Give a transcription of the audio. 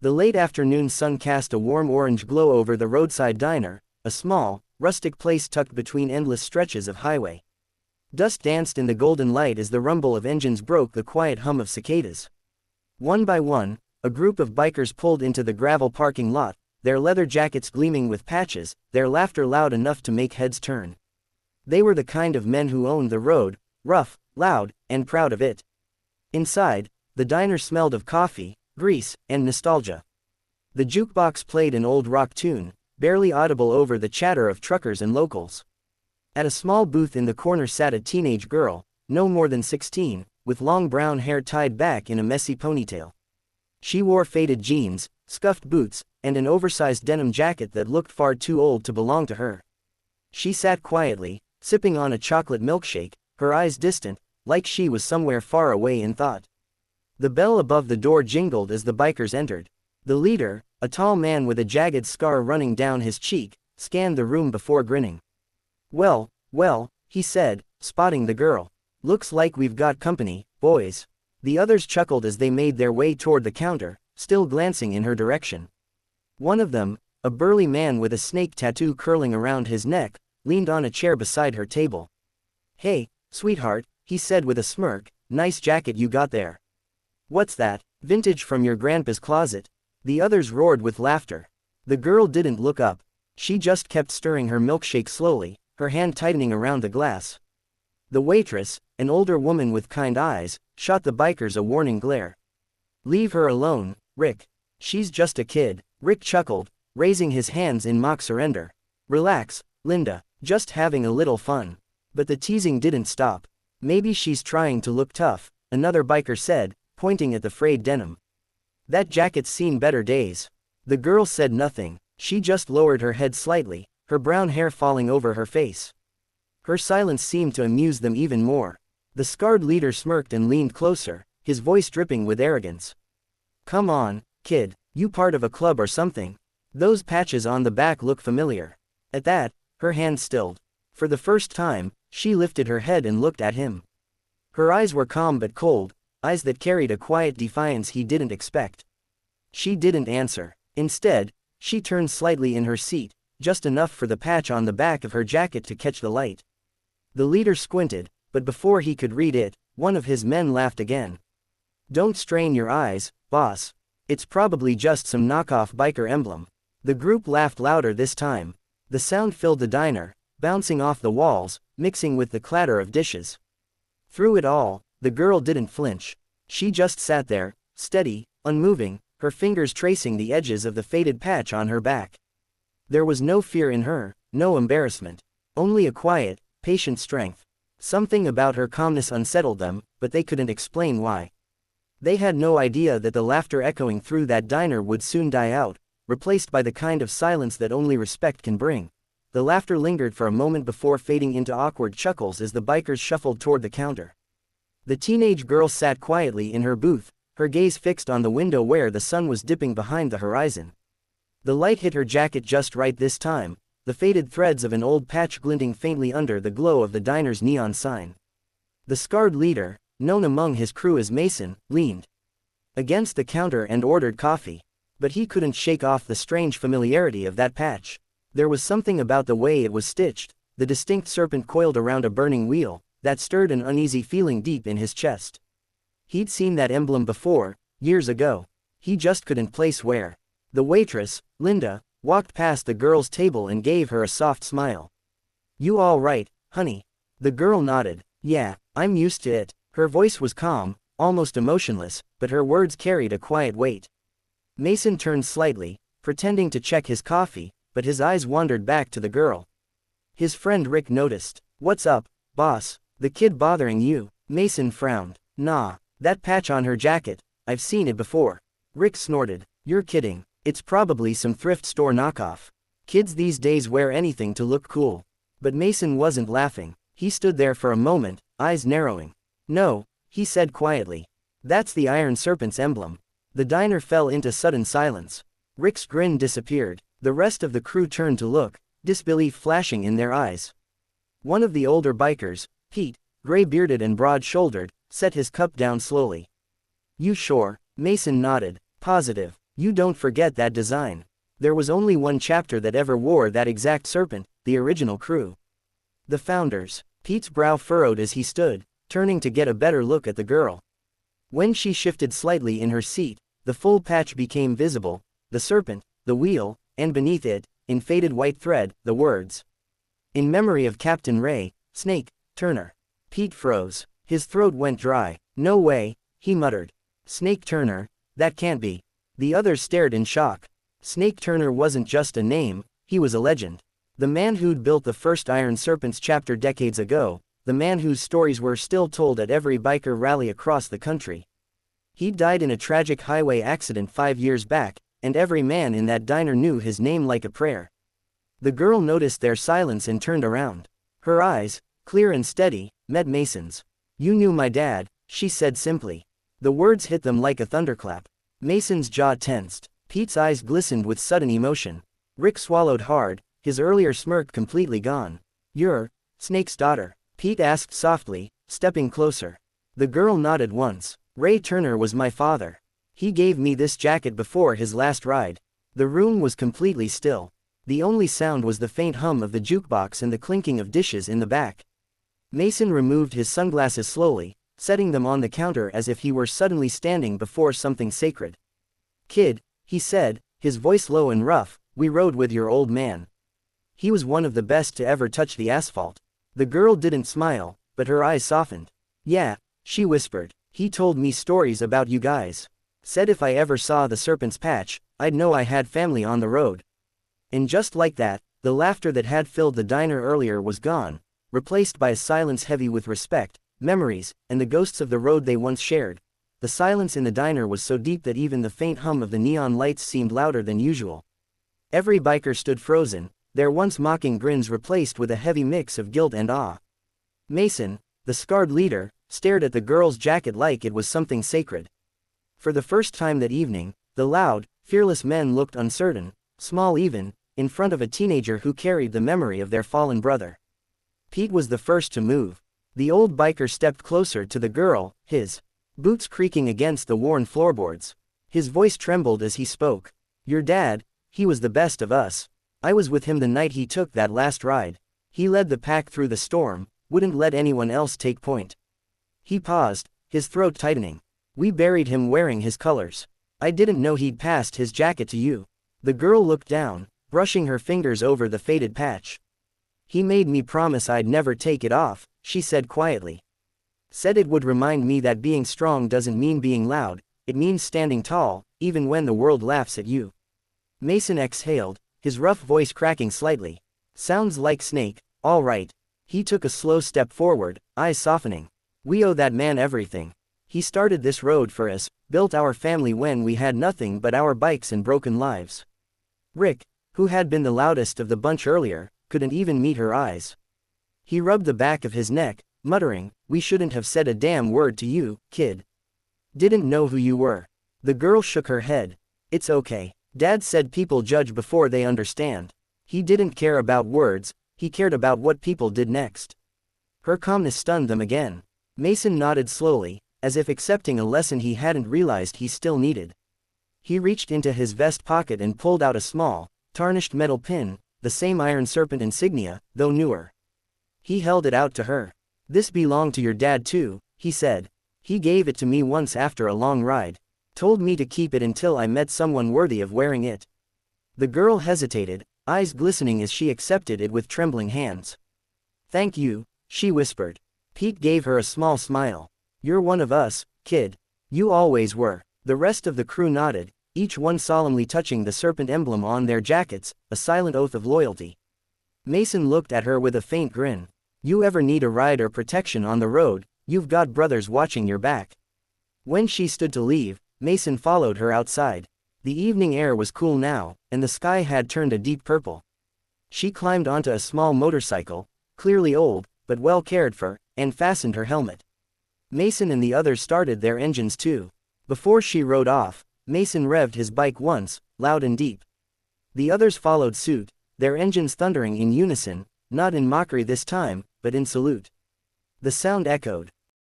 The late afternoon sun cast a warm orange glow over the roadside diner, a small, rustic place tucked between endless stretches of highway. Dust danced in the golden light as the rumble of engines broke the quiet hum of cicadas. One by one, a group of bikers pulled into the gravel parking lot, their leather jackets gleaming with patches, their laughter loud enough to make heads turn. They were the kind of men who owned the road, rough, loud, and proud of it. Inside, the diner smelled of coffee, grease, and nostalgia. The jukebox played an old rock tune, barely audible over the chatter of truckers and locals. At a small booth in the corner sat a teenage girl, no more than 16, with long brown hair tied back in a messy ponytail. She wore faded jeans, scuffed boots, and an oversized denim jacket that looked far too old to belong to her. She sat quietly, sipping on a chocolate milkshake, her eyes distant, like she was somewhere far away in thought. The bell above the door jingled as the bikers entered. The leader, a tall man with a jagged scar running down his cheek, scanned the room before grinning. "Well, well," he said, spotting the girl. "Looks like we've got company, boys." The others chuckled as they made their way toward the counter, still glancing in her direction. One of them, a burly man with a snake tattoo curling around his neck, leaned on a chair beside her table. "Hey, sweetheart," he said with a smirk, "nice jacket you got there." "What's that, vintage from your grandpa's closet?" The others roared with laughter. The girl didn't look up. She just kept stirring her milkshake slowly, her hand tightening around the glass. The waitress, an older woman with kind eyes, shot the bikers a warning glare. "Leave her alone, Rick. She's just a kid," Rick chuckled, raising his hands in mock surrender. "Relax, Linda, just having a little fun." But the teasing didn't stop. "Maybe she's trying to look tough," another biker said, pointing at the frayed denim. "That jacket's seen better days." The girl said nothing. She just lowered her head slightly, her brown hair falling over her face. Her silence seemed to amuse them even more. The scarred leader smirked and leaned closer, his voice dripping with arrogance. "Come on, kid, you part of a club or something? Those patches on the back look familiar." At that, her hand stilled. For the first time, she lifted her head and looked at him. Her eyes were calm but cold, eyes that carried a quiet defiance he didn't expect. She didn't answer. Instead, she turned slightly in her seat, just enough for the patch on the back of her jacket to catch the light. The leader squinted, but before he could read it, one of his men laughed again. "Don't strain your eyes, boss. It's probably just some knockoff biker emblem." The group laughed louder this time. The sound filled the diner, bouncing off the walls, mixing with the clatter of dishes. Through it all, the girl didn't flinch. She just sat there, steady, unmoving, her fingers tracing the edges of the faded patch on her back. There was no fear in her, no embarrassment. Only a quiet, patient strength. Something about her calmness unsettled them, but they couldn't explain why. They had no idea that the laughter echoing through that diner would soon die out, replaced by the kind of silence that only respect can bring. The laughter lingered for a moment before fading into awkward chuckles as the bikers shuffled toward the counter. The teenage girl sat quietly in her booth, her gaze fixed on the window where the sun was dipping behind the horizon. The light hit her jacket just right this time, the faded threads of an old patch glinting faintly under the glow of the diner's neon sign. The scarred leader, known among his crew as Mason, leaned against the counter and ordered coffee. But he couldn't shake off the strange familiarity of that patch. There was something about the way it was stitched, the distinct serpent coiled around a burning wheel, that stirred an uneasy feeling deep in his chest. He'd seen that emblem before, years ago. He just couldn't place where. The waitress, Linda, walked past the girl's table and gave her a soft smile. "You all right, honey?" The girl nodded. "Yeah, I'm used to it." Her voice was calm, almost emotionless, but her words carried a quiet weight. Mason turned slightly, pretending to check his coffee, but his eyes wandered back to the girl. His friend Rick noticed. "What's up, boss? The kid bothering you?" Mason frowned. "Nah, that patch on her jacket, I've seen it before." Rick snorted. "You're kidding. It's probably some thrift store knockoff. Kids these days wear anything to look cool." But Mason wasn't laughing. He stood there for a moment, eyes narrowing. "No," he said quietly. "That's the Iron Serpent's emblem." The diner fell into sudden silence. Rick's grin disappeared. The rest of the crew turned to look, disbelief flashing in their eyes. One of the older bikers, Pete, gray-bearded and broad-shouldered, set his cup down slowly. "You sure?" Mason nodded. "Positive. You don't forget that design. There was only one chapter that ever wore that exact serpent, the original crew. The founders. Pete's brow furrowed as he stood, turning to get a better look at the girl. When she shifted slightly in her seat, the full patch became visible, the serpent, the wheel, and beneath it, in faded white thread, the words. In memory of Captain Ray, Snake, Turner. Pete froze. His throat went dry. No way, he muttered. Snake Turner, that can't be. The others stared in shock. Snake Turner wasn't just a name, he was a legend. The man who'd built the first Iron Serpents chapter decades ago, the man whose stories were still told at every biker rally across the country. He died in a tragic highway accident 5 years back, and every man in that diner knew his name like a prayer. The girl noticed their silence and turned around. Her eyes, clear and steady, met Mason's. You knew my dad, she said simply. The words hit them like a thunderclap. Mason's jaw tensed. Pete's eyes glistened with sudden emotion. Rick swallowed hard, his earlier smirk completely gone. You're Snake's daughter? Pete asked softly, stepping closer. The girl nodded once. Ray Turner was my father. He gave me this jacket before his last ride. The room was completely still. The only sound was the faint hum of the jukebox and the clinking of dishes in the back. Mason removed his sunglasses slowly, setting them on the counter as if he were suddenly standing before something sacred. Kid, he said, his voice low and rough, we rode with your old man. He was one of the best to ever touch the asphalt. The girl didn't smile, but her eyes softened. Yeah, she whispered. He told me stories about you guys. Said if I ever saw the Serpent's Patch, I'd know I had family on the road. And just like that, the laughter that had filled the diner earlier was gone, replaced by a silence heavy with respect, memories, and the ghosts of the road they once shared. The silence in the diner was so deep that even the faint hum of the neon lights seemed louder than usual. Every biker stood frozen, their once mocking grins replaced with a heavy mix of guilt and awe. Mason, the scarred leader, stared at the girl's jacket like it was something sacred. For the first time that evening, the loud, fearless men looked uncertain, small even, in front of a teenager who carried the memory of their fallen brother. Pete was the first to move. The old biker stepped closer to the girl, his boots creaking against the worn floorboards. His voice trembled as he spoke. Your dad, he was the best of us. I was with him the night he took that last ride. He led the pack through the storm, wouldn't let anyone else take point. He paused, his throat tightening. We buried him wearing his colors. I didn't know he'd passed his jacket to you. The girl looked down, brushing her fingers over the faded patch. He made me promise I'd never take it off, she said quietly. Said it would remind me that being strong doesn't mean being loud, it means standing tall, even when the world laughs at you. Mason exhaled, his rough voice cracking slightly. Sounds like Snake, all right. He took a slow step forward, eyes softening. We owe that man everything. He started this road for us, built our family when we had nothing but our bikes and broken lives. Rick, who had been the loudest of the bunch earlier, couldn't even meet her eyes. He rubbed the back of his neck, muttering, we shouldn't have said a damn word to you, kid. Didn't know who you were. The girl shook her head. It's okay. Dad said people judge before they understand. He didn't care about words, he cared about what people did next. Her calmness stunned them again. Mason nodded slowly, as if accepting a lesson he hadn't realized he still needed. He reached into his vest pocket and pulled out a small, tarnished metal pin, the same Iron Serpent insignia, though newer. He held it out to her. This belonged to your dad too, he said. He gave it to me once after a long ride. Told me to keep it until I met someone worthy of wearing it. The girl hesitated, eyes glistening as she accepted it with trembling hands. Thank you, she whispered. Pete gave her a small smile. You're one of us, kid. You always were. The rest of the crew nodded, each one solemnly touching the serpent emblem on their jackets, a silent oath of loyalty. Mason looked at her with a faint grin. You ever need a ride or protection on the road, you've got brothers watching your back. When she stood to leave, Mason followed her outside. The evening air was cool now, and the sky had turned a deep purple. She climbed onto a small motorcycle, clearly old, but well cared for, and fastened her helmet. Mason and the others started their engines too. Before she rode off, Mason revved his bike once, loud and deep. The others followed suit, their engines thundering in unison, not in mockery this time, but in salute. The sound echoed,